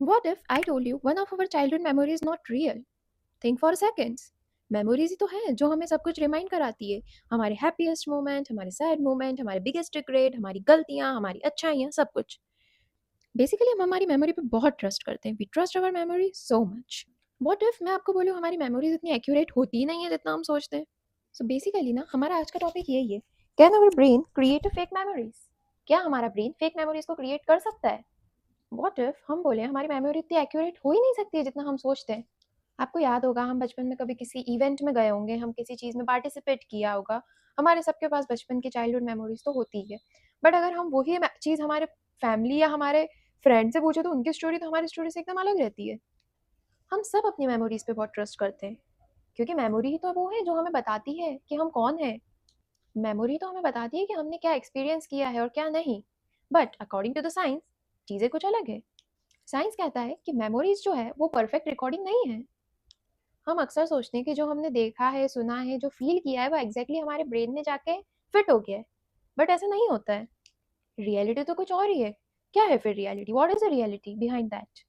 What if I told you one of our childhood memory is not real? Think for seconds. Memories ही तो है जो हमें सब कुछ रिमाइंड कराती है, हमारे हैप्पीएस्ट मोमेंट, हमारे सैड मोमेंट, हमारे बिगेस्ट रिग्रेट, हमारी गलतियां, हमारी अच्छाइयां, सब कुछ। बेसिकली हम हमारी मेमोरी पे बहुत ट्रस्ट करते हैं। We trust our memory so much. What if मैं आपको बोलूँ हमारी मेमोरीज इतनी एक्यूरेट होती ही नहीं है जितना हम सोचते हैं। सो बेसिकली ना हमारा आज का टॉपिक यही है, can our brain create a fake memories? क्या हमारा ब्रेन फेक मेमोरीज को क्रिएट कर सकता है? व्हाट इफ हम बोले हमारी मेमोरी इतनी एक्यूरेट हो ही नहीं सकती है जितना हम सोचते हैं। आपको याद होगा हम बचपन में कभी किसी इवेंट में गए होंगे, हम किसी चीज़ में पार्टिसिपेट किया होगा। हमारे सबके पास बचपन की चाइल्डहुड मेमोरीज तो होती ही है। बट अगर हम वही चीज़ हमारे फैमिली या हमारे फ्रेंड से पूछे तो उनकी स्टोरी तो हमारी स्टोरी से एकदम अलग रहती है। हम सब अपनी मेमोरीज पे बहुत ट्रस्ट करते हैं, क्योंकि मेमोरी ही तो वो है जो हमें बताती है कि हम कौन है। मेमोरी तो हमें बताती है कि हमने क्या एक्सपीरियंस किया है और क्या नहीं। But according to the science चीज़ें कुछ अलग है। साइंस कहता है कि मेमोरीज जो है वो परफेक्ट रिकॉर्डिंग नहीं है। हम अक्सर सोचते हैं कि जो हमने देखा है, सुना है, जो फील किया है वो एग्जैक्टली हमारे ब्रेन में जाके फिट हो गया है। बट ऐसा नहीं होता है। रियलिटी तो कुछ और ही है। क्या है फिर reality? What is the reality behind that?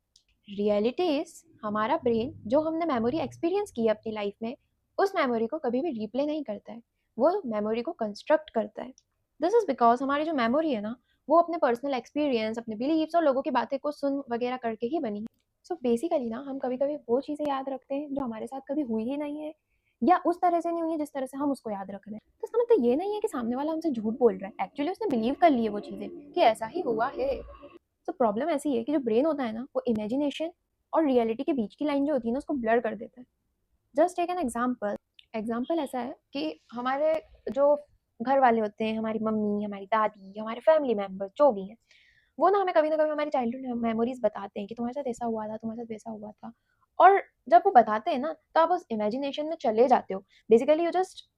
Reality is हमारा ब्रेन जो हमने मेमोरी एक्सपीरियंस की है अपनी लाइफ में, उस मेमोरी को कभी भी रिप्ले नहीं करता है। वो मेमोरी को कंस्ट्रक्ट करता है। दिस इज बिकॉज हमारी जो मेमोरी है ना, वो अपने पर्सनल एक्सपीरियंस, अपने बिलीव्स और लोगों की बातें को सुन वगैरह करके ही बनी है। सो बेसिकली ना हम कभी कभी वो चीज़ें याद रखते हैं जो हमारे साथ कभी हुई ही नहीं है, या उस तरह से नहीं हुई है जिस तरह से हम उसको याद रख रहे हैं। तो इसका मतलब ये नहीं है कि सामने वाला हमसे झूठ बोल रहा है, एक्चुअली उसने बिलीव कर ली है वो चीज़ें कि ऐसा ही हुआ है। तो प्रॉब्लम ऐसी है कि जो ब्रेन होता है ना, वो इमेजिनेशन और रियलिटी के बीच की लाइन जो होती है ना, उसको ब्लर कर देता है। Just take an example. Example ऐसा है कि हमारे जो घर वाले होते हैं, हमारी मम्मी, हमारी दादी, हमारे फैमिली मेम्बर जो भी हैं, वो ना कभी हमारी चाइल्डहुड मेमोरीज बताते हैं कि तुम्हारे साथ ऐसा हुआ था, तुम्हारे साथ वैसा हुआ था। और जब वो बताते हैं ना, तो आप उस इमेजिनेशन में चले जाते हो। बेसिकली यू जस्ट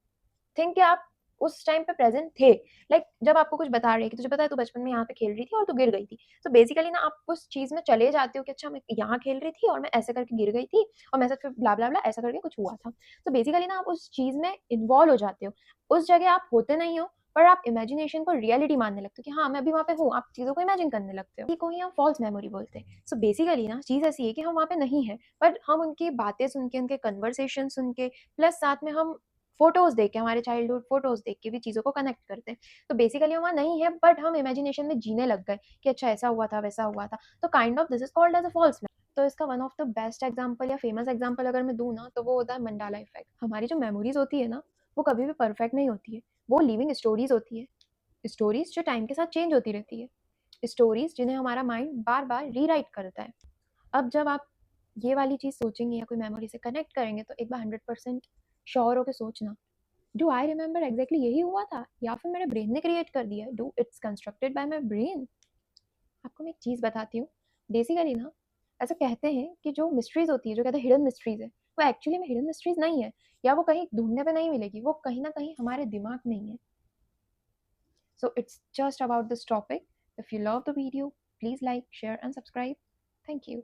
थिंक कि आप उस टाइम पे प्रेजेंट थे। जब आपको कुछ बता रहे हैं कि तुझे पता है तू बचपन में यहाँ पे खेल रही थी और तू गिर गई थी। तो बेसिकली ना आप उस चीज में चले जाते हो कि अच्छा मैं यहाँ खेल रही थी और मैं ऐसे करके गिर गई थी और मेरे साथ फिर ब्ला ब्ला ब्ला ऐसा करके कुछ हुआ था। तो बेसिकली ना आप उस चीज में इन्वॉल्व हो जाते हो। उस जगह आप होते नहीं हो, पर आप इमेजिनेशन को रियलिटी मानने लगते हो कि हाँ मैं अभी वहाँ पे हूँ। आप चीजों को इमेजिन करने लगते हो। को ही हम फॉल्स मेमोरी बोलते हैं। सो बेसिकली ना चीज ऐसी है कि हम वहाँ पे नहीं है, पर हम उनकी बातें सुन के, उनके कन्वर्सेशन सुन के, प्लस साथ में हम फोटोज देख के, हमारे चाइल्डहुड फोटोज देख के भी चीजों को कनेक्ट करते हैं। तो बेसिकली वहाँ नहीं है, बट हम इमेजिनेशन में जीने लग गए कि अच्छा ऐसा हुआ था, वैसा हुआ था। तो kind of this is called as a false. तो इसका one of the best example या फेमस एग्जाम्पल अगर मैं दूँ ना, तो वो होता है मंडाला इफेक्ट। हमारी जो मेमोरीज होती है ना, वो कभी भी परफेक्ट नहीं होती है। वो लिविंग स्टोरीज होती है। स्टोरीज जो टाइम के साथ चेंज होती रहती है। स्टोरीज जिन्हें हमारा माइंड बार बार रीराइट करता है। अब जब आप ये वाली चीज़ सोचेंगे या कोई मेमोरी से कनेक्ट करेंगे, तो एक बार 100% श्योर होकर सोचना, डू आई रिमेंबर एग्जैक्टली यही हुआ था, या फिर मेरे ब्रेन ने क्रिएट कर दिया? Do it's constructed by my brain? आपको मैं एक चीज़ बताती हूँ। बेसिकली ना ऐसा कहते हैं कि जो मिस्ट्रीज होती है, जो कहते हैं हिडन मिस्ट्रीज है, वो एक्चुअली में हिडन मिस्ट्रीज नहीं है, या वो कहीं ढूंढने पे नहीं मिलेगी, वो कहीं ना कहीं हमारे दिमाग में ही है। So it's just about this topic. If you love the video, please like, share and subscribe. Thank you.